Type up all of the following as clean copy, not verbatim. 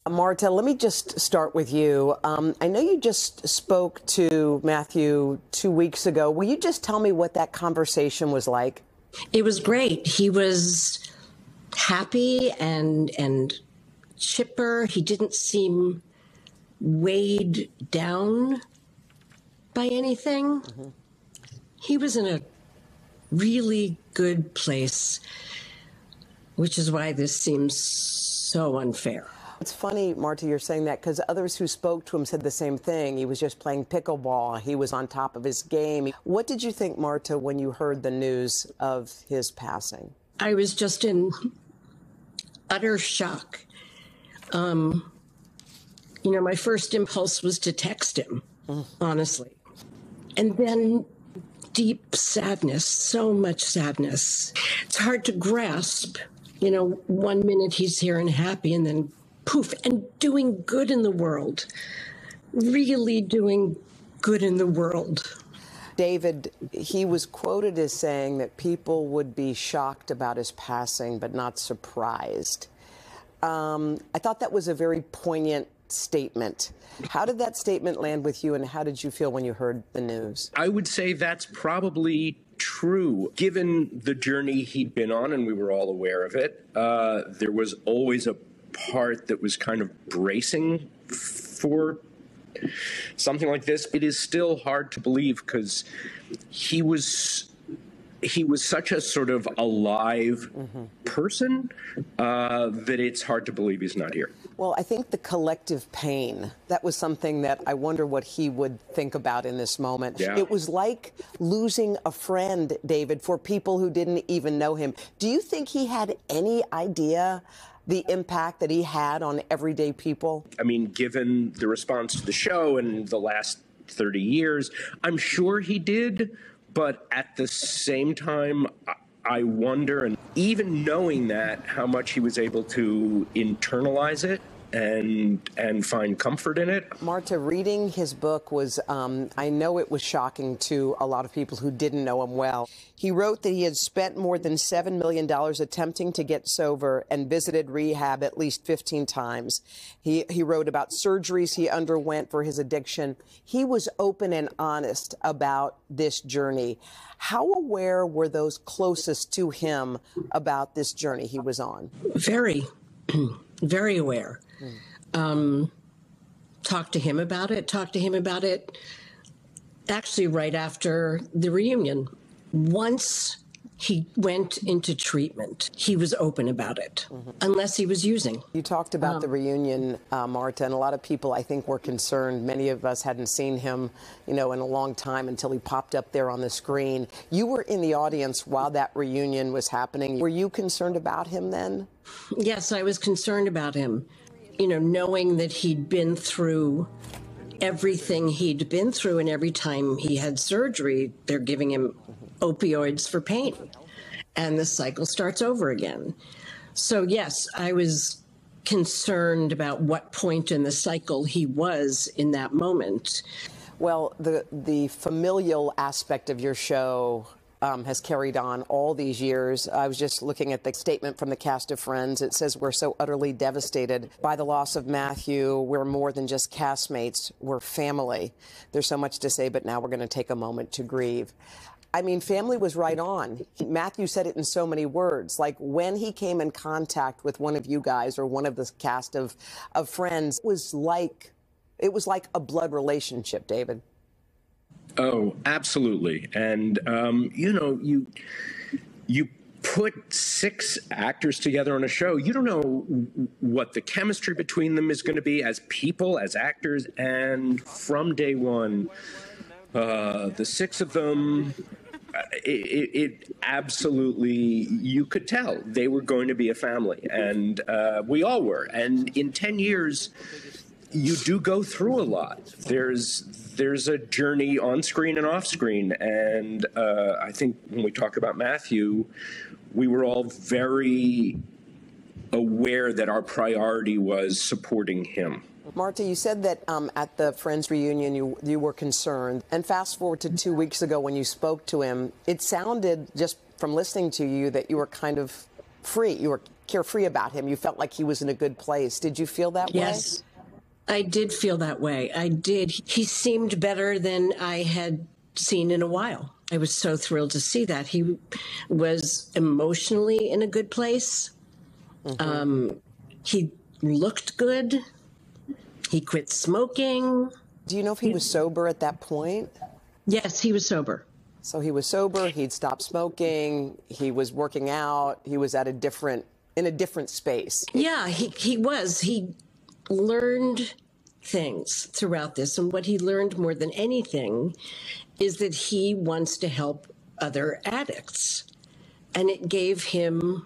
Marta, let me just start with you. I know you just spoke to Matthew 2 weeks ago. Will you just tell me what that conversation was like? It was great. He was happy and chipper. He didn't seem weighed down by anything. He was in a really good place, which is why this seems so unfair. It's funny, Marta, you're saying that because others who spoke to him said the same thing. He was just playing pickleball. He was on top of his game. What did you think, Marta, when you heard the news of his passing? I was just in utter shock. My first impulse was to text him, honestly. And then deep sadness, so much sadness. It's hard to grasp. 1 minute he's here and happy, and then poof, and doing good in the world. Really doing good in the world. David, he was quoted as saying that people would be shocked about his passing, but not surprised. I thought that was a very poignant statement. How did that statement land with you, and how did you feel when you heard the news? I would say that's probably true. Given the journey he'd been on, and we were all aware of it, there was always a part that was kind of bracing for something like this. It is still hard to believe because he was such a sort of alive person that it's hard to believe he's not here. Well, I think the collective pain, that was something that I wonder what he would think about in this moment. Yeah. It was like losing a friend, David, for people who didn't even know him. Do you think he had any idea the impact that he had on everyday people? I mean, given the response to the show and the last 30 years, I'm sure he did. But at the same time, I wonder, and even knowing that, how much he was able to internalize it and find comfort in it. Marta, reading his book was, I know it was shocking to a lot of people who didn't know him well. He wrote that he had spent more than $7 million attempting to get sober and visited rehab at least 15 times. He wrote about surgeries he underwent for his addiction. He was open and honest about this journey. How aware were those closest to him about this journey he was on? Very, very aware. Talked to him about it actually right after the reunion. Once he went into treatment, he was open about it, unless he was using. You talked about the reunion, Marta, and a lot of people, I think, were concerned. Many of us hadn't seen him, in a long time until he popped up there on the screen. You were in the audience while that reunion was happening. Were you concerned about him then? Yes, I was concerned about him. Knowing that he'd been through everything he'd been through, and every time he had surgery, they're giving him opioids for pain, and the cycle starts over again. So yes, I was concerned about what point in the cycle he was in that moment. Well, the familial aspect of your show has carried on all these years. I was just looking at the statement from the cast of Friends. It says, "We're so utterly devastated by the loss of Matthew. We're more than just castmates. We're family." There's so much to say, but now we're going to take a moment to grieve. I mean, family was right on. Matthew said it in so many words. Like when he came in contact with one of you guys or one of the cast of Friends, it was like a blood relationship, David. Oh, absolutely. And, you put 6 actors together on a show. You don't know what the chemistry between them is going to be as people, as actors. And from day one, the 6 of them, it absolutely, you could tell they were going to be a family. And we all were. And in 10 years, you do go through a lot. There's a journey on screen and off screen. And I think when we talk about Matthew, we were all very aware that our priority was supporting him. Marta, you said that at the Friends reunion you were concerned. And fast forward to 2 weeks ago when you spoke to him, it sounded, just from listening to you, that you were kind of free. You were carefree about him. You felt like he was in a good place. Did you feel that way? Yes, I did feel that way. I did. He seemed better than I had seen in a while. I was so thrilled to see that. He was emotionally in a good place. He looked good. He quit smoking. Do you know if he was sober at that point? Yes, he was sober. So he was sober, he'd stopped smoking, he was working out, he was in a different space. Yeah, he was. He learned things throughout this. And what he learned more than anything is that he wants to help other addicts. And it gave him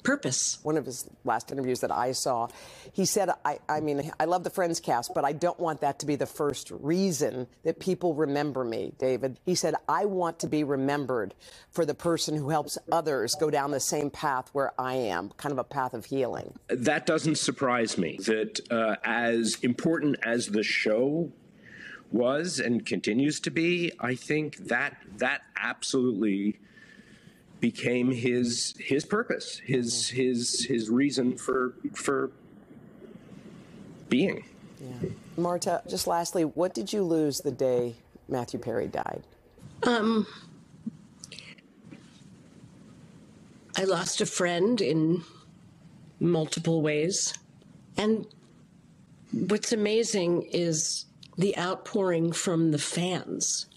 purpose. One of his last interviews that I saw, he said, I mean, I love the Friends cast, but I don't want that to be the first reason that people remember me, David. He said, I want to be remembered for the person who helps others go down the same path where I am, kind of a path of healing. That doesn't surprise me, that as important as the show was and continues to be, I think that absolutely became his purpose, his reason for being. Yeah. Marta, just lastly, what did you lose the day Matthew Perry died? I lost a friend in multiple ways. And what's amazing is the outpouring from the fans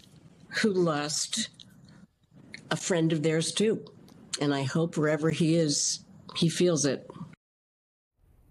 who lost a friend of theirs too. And I hope wherever he is, he feels it.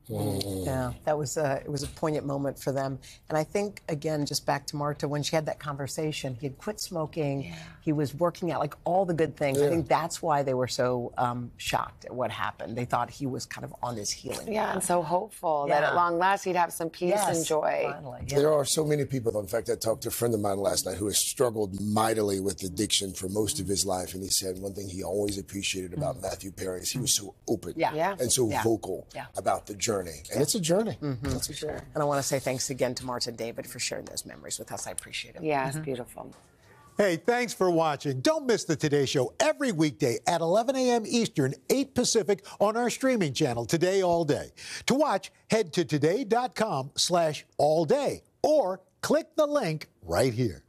Yeah, that was it was a poignant moment for them. And I think, again, just back to Marta, when she had that conversation, he had quit smoking, he was working out, like all the good things. I think that's why they were so shocked at what happened. They thought he was kind of on his healing. Yeah, and so hopeful that at long last he'd have some peace and joy. Finally, There are so many people. In fact, I talked to a friend of mine last night who has struggled mightily with addiction for most of his life. And he said one thing he always appreciated about Matthew Perry is he was so open and so vocal about the journey. And it's a journey. That's for sure. And I want to say thanks again to Marta and David for sharing those memories with us. I appreciate it. Yeah, it's beautiful. Hey, thanks for watching. Don't miss the Today Show every weekday at 11 a.m. Eastern, 8 Pacific on our streaming channel, Today All Day. To watch, head to today.com/allday or click the link right here.